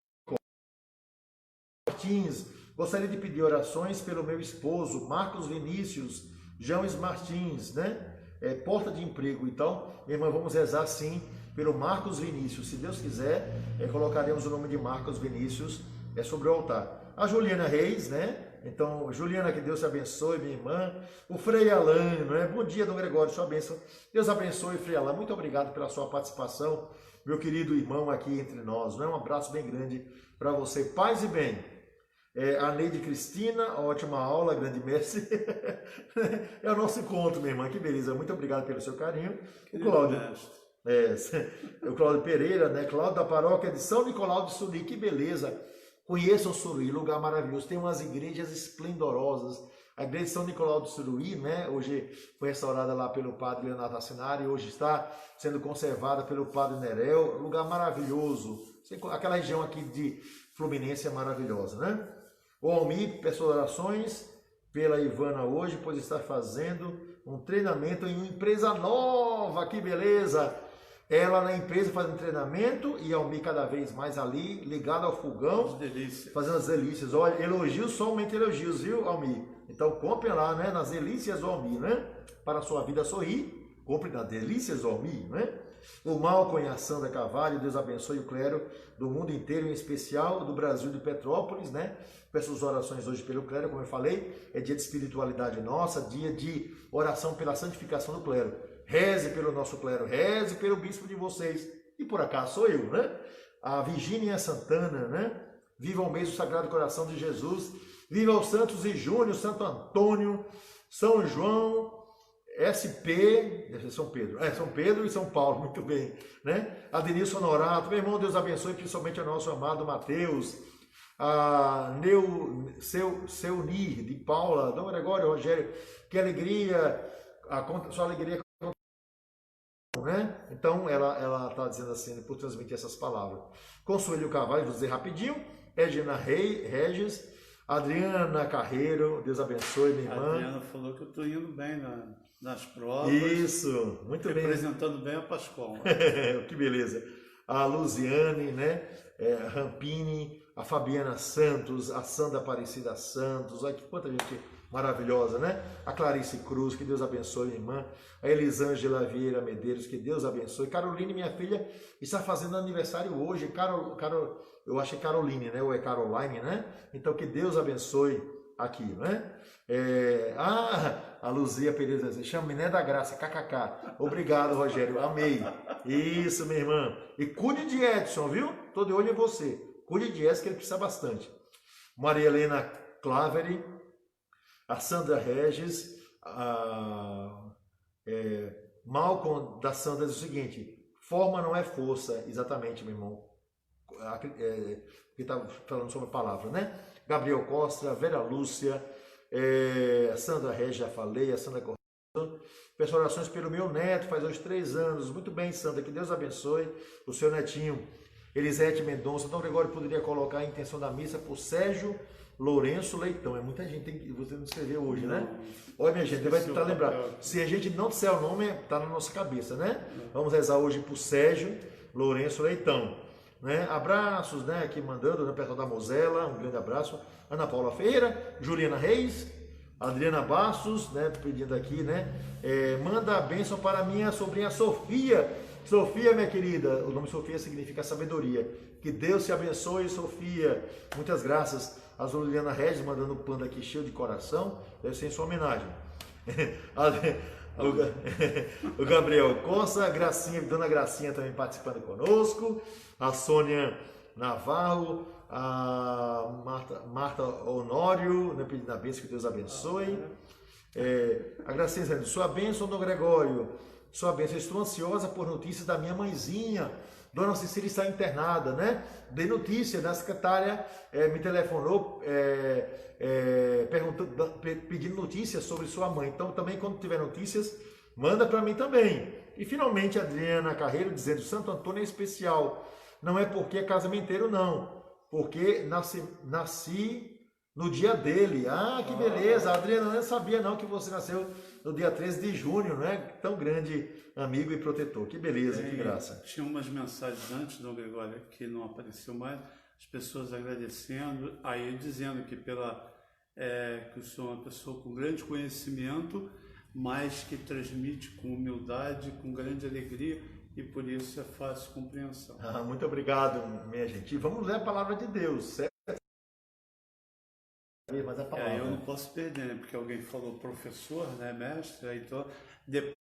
Martins, gostaria de pedir orações pelo meu esposo, Marcos Vinícius Jones Martins, né? Porta de emprego. Então, irmã, vamos rezar sim pelo Marcos Vinícius. Se Deus quiser, colocaremos o nome de Marcos Vinícius sobre o altar. A Juliana Reis, né? Então, Juliana, que Deus te abençoe, minha irmã. O Frei Alain, né? Bom dia, Dom Gregório, sua bênção. Deus abençoe, Frei Alain. Muito obrigado pela sua participação, meu querido irmão aqui entre nós. Né? Um abraço bem grande para você. Paz e bem. A Neide Cristina, ótima aula, grande mestre. É o nosso encontro, minha irmã, que beleza. Muito obrigado pelo seu carinho. O Cláudio, o Cláudio Pereira, né? Cláudio da paróquia de São Nicolau de Suruí, que beleza. Conheçam Suruí, lugar maravilhoso. Tem umas igrejas esplendorosas. A igreja de São Nicolau de Suruí, né? Hoje foi restaurada lá pelo padre Leonardo Assinari, hoje está sendo conservada pelo padre Nerel. Lugar maravilhoso. Aquela região aqui de Fluminense é maravilhosa, né? O Almir, peço orações pela Ivana hoje, pois está fazendo um treinamento em uma empresa nova, que beleza! Ela na empresa fazendo treinamento e Almir cada vez mais ali, ligado ao fogão, fazendo as delícias. Olha, elogios, somente elogios, viu, Almir? Então compre lá, né, nas delícias do Almir, né? Para a sua vida sorrir, compre nas delícias do Almir, né? O Malcolm e a Sandra Carvalho, Deus abençoe o clero do mundo inteiro, em especial do Brasil, de Petrópolis, né? Peço as orações hoje pelo clero, como eu falei, é dia de espiritualidade nossa, dia de oração pela santificação do clero. Reze pelo nosso clero, reze pelo bispo de vocês. E por acaso sou eu, né? A Virgínia Santana, né? Viva o mês do Sagrado Coração de Jesus. Viva os Santos e Júnior, Santo Antônio, São João, SP, deve ser São Pedro. São Pedro e São Paulo, muito bem, né? Adenilson Honorato, meu irmão, Deus abençoe, principalmente o nosso amado Mateus, a Seunir, de Paula, Dom Gregório, Rogério, que alegria, sua alegria, né? Então, ela está dizendo assim, por transmitir essas palavras. Consuelo Carvalho, vou dizer rapidinho, Edna Regis, Adriana Carreiro, Deus abençoe, minha irmã.
A Adriana falou que eu estou indo bem nas provas.
Isso, muito bem.
Representando bem a Pascoal.
Que beleza. A Luziane, né? Rampini, a Fabiana Santos, a Sandra Aparecida Santos, olha que quanta gente maravilhosa, né? A Clarice Cruz, que Deus abençoe, minha irmã. A Elisângela Vieira Medeiros, que Deus abençoe. Caroline, minha filha, está fazendo aniversário hoje. Eu acho que é Caroline, né? Ou é Caroline, né? Então, que Deus abençoe aqui, né? A Luzia Pereira, chama Miné da Graça, kkk. Obrigado, Rogério, amei. Isso, minha irmã. E cuide de Edson, viu? Tô de olho em você. Cuide de Edson, que ele precisa bastante. Maria Helena Claveri, a Sandra Regis, Malcolm da Sandra diz o seguinte: forma não é força, exatamente, meu irmão. Que está falando sobre a palavra, né? Gabriel Costa, Vera Lúcia, Sandra Regis, já falei, a Sandra Correia. Peço orações pelo meu neto, faz hoje 3 anos. Muito bem, Sandra, que Deus abençoe o seu netinho. Elisete Mendonça, Dom Gregório poderia colocar a intenção da missa por Sérgio Lourenço Leitão. É muita gente, você não escreveu hoje, né? Olha, minha gente, vai tentar lembrar. Se a gente não disser o nome, está na nossa cabeça, né? Vamos rezar hoje por Sérgio Lourenço Leitão. Né? Abraços, né? Aqui mandando, né? Pessoal da Mosela, um grande abraço. Ana Paula Feira, Juliana Reis, Adriana Bastos, né? Pedindo aqui, né? Manda a bênção para minha sobrinha Sofia. Sofia, minha querida, o nome Sofia significa sabedoria. Que Deus te abençoe, Sofia. Muitas graças. A Juliana Regis mandando um panda aqui cheio de coração. Deve ser em sua homenagem. O Gabriel Costa, a Gracinha, Dona Gracinha também participando conosco. A Sônia Navarro, a Marta Honório, né, pedindo a bênção, que Deus abençoe. A Gracinha dizendo, sua bênção, Dom Gregório. Sua bênção, estou ansiosa por notícias da minha mãezinha. Dona Cecília está internada, né? Dei notícia, a secretária me telefonou pedindo notícias sobre sua mãe. Então, também, quando tiver notícias, manda para mim também. E, finalmente, a Adriana Carreiro dizendo, Santo Antônio é especial. Não é porque é casamenteiro, não. Porque nasci no dia dele. Ah, que beleza. A Adriana não sabia, não, que você nasceu no dia 13 de junho, né? Tão grande amigo e protetor. Que beleza, que graça.
Tinha umas mensagens antes, Dom Gregório, que não apareceu mais, as pessoas agradecendo, aí dizendo que que eu sou uma pessoa com grande conhecimento, mas que transmite com humildade, com grande alegria, e por isso é fácil compreensão.
Muito obrigado, minha gente. E vamos ler a palavra de Deus, certo? Mas a palavra...
eu não posso perder, né? Porque alguém falou professor, né, mestre, aí então, depois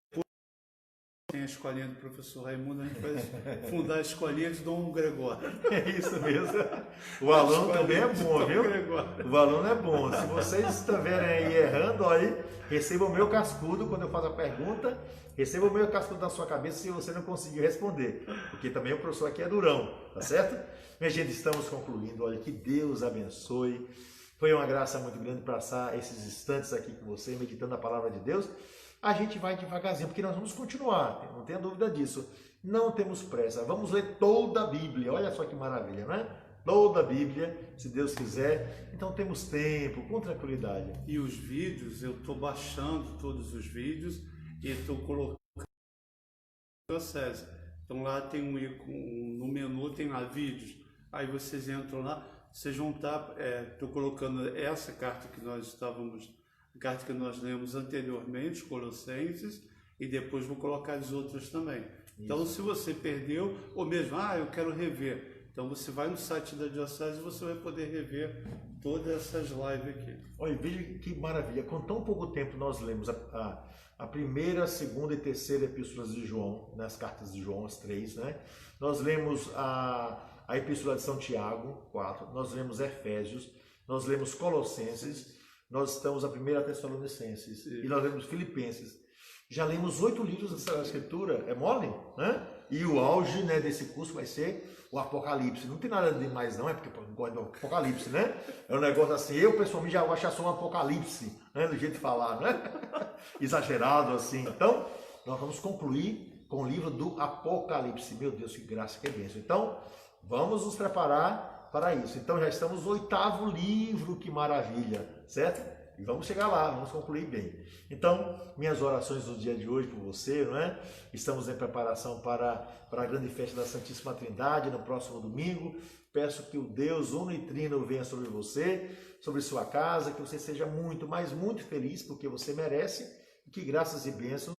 tem a escolinha do professor Raimundo, a gente vai fundar a escolinha de Dom Gregório.
É isso mesmo. O aluno também é bom, viu? O aluno é bom. Se vocês estiverem aí errando, aí, receba o meu cascudo quando eu faço a pergunta, receba o meu cascudo na sua cabeça se você não conseguiu responder, porque também o professor aqui é durão, tá certo? Minha gente, estamos concluindo. Olha, que Deus abençoe. Foi uma graça muito grande passar esses instantes aqui com você, meditando a palavra de Deus. A gente vai devagarzinho, porque nós vamos continuar, não tenha dúvida disso. Não temos pressa, vamos ler toda a Bíblia. Olha só que maravilha, não é? Toda a Bíblia, se Deus quiser. Então temos tempo, com tranquilidade.
E os vídeos, eu estou baixando todos os vídeos e estou colocando no Diocese. Então lá tem um ícone, no menu tem lá vídeos. Aí vocês entram lá. Vocês vão estar, estou colocando essa carta que nós lemos anteriormente, Colossenses, e depois vou colocar as outras também. Então, se você perdeu, ou mesmo, eu quero rever. Então, você vai no site da Diocese e você vai poder rever todas essas lives aqui.
Olha, veja que maravilha. Com tão pouco tempo nós lemos a primeira, segunda e terceira epístolas de João, nas cartas de João, as 3, né? Nós lemos a epístola de São Tiago, 4. Nós lemos Efésios, nós lemos Colossenses, nós estamos a primeira Tessalonicenses e nós lemos Filipenses. Já lemos 8 livros da Sagrada Escritura, é mole, né? E o auge, né, desse curso vai ser o Apocalipse. Não tem nada de mais não, é porque eu gosto do Apocalipse, né? É um negócio assim, eu pessoalmente já acho só um Apocalipse, né, do jeito de falar, né? Exagerado assim. Então, nós vamos concluir com o livro do Apocalipse. Meu Deus, que graça, que bênção. Então, vamos nos preparar para isso. Então, já estamos no 8º livro, que maravilha, certo? E vamos chegar lá, vamos concluir bem. Então, minhas orações do dia de hoje por você, não é? Estamos em preparação para a grande festa da Santíssima Trindade no próximo domingo. Peço que o Deus uno e trino venha sobre você, sobre sua casa, que você seja muito, mas muito feliz, porque você merece, e que graças e bênçãos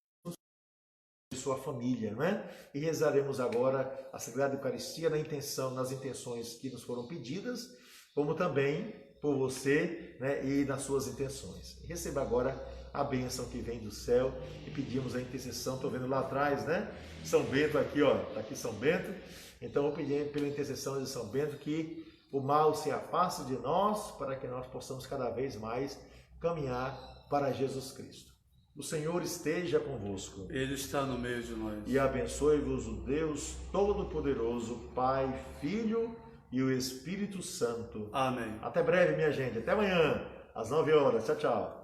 de sua família, não é? E rezaremos agora a Sagrada Eucaristia nas intenções que nos foram pedidas, como também por você, né, e nas suas intenções. Receba agora a bênção que vem do céu e pedimos a intercessão. Estou vendo lá atrás, né? São Bento aqui, ó, tá aqui São Bento. Então vou pedir pela intercessão de São Bento que o mal se afaste de nós, para que nós possamos cada vez mais caminhar para Jesus Cristo. O Senhor esteja convosco.
Ele está no meio de nós.
E abençoe-vos o Deus Todo-Poderoso, Pai, Filho e o Espírito Santo.
Amém.
Até breve, minha gente. Até amanhã, às 9 horas. Tchau, tchau.